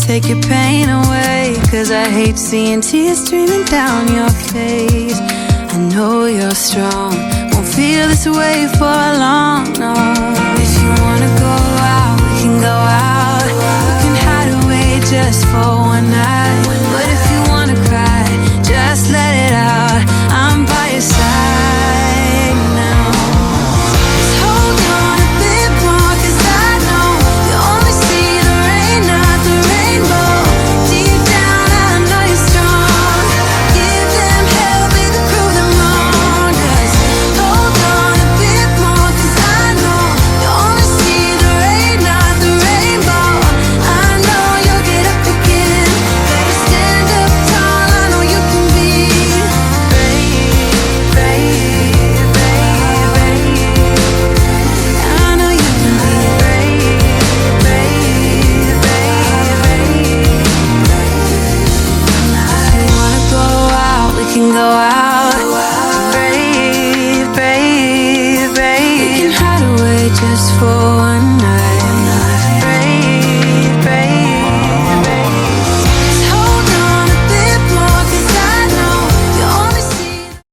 take your pain away, 'cause I hate seeing tears streaming down your face. I know you're strong, won't feel this way for long, no. If you wanna go out, we can go out. We can hide away just for one night. But if you wanna cry, just let it out. I'm by your side now. Just hold on a bit more, 'cause I know you only see the rain, not the rainbow. Deep down I know you're strong. Give them hell, baby, prove them wrong. Just hold on a bit more, 'cause I know you only see the rain, not the rainbow. I know you'll get up again. Better stand up tall, I know you can be brave, brave, brave, brave. I know you can be brave, brave, brave, brave. If you wanna go out, we can go out.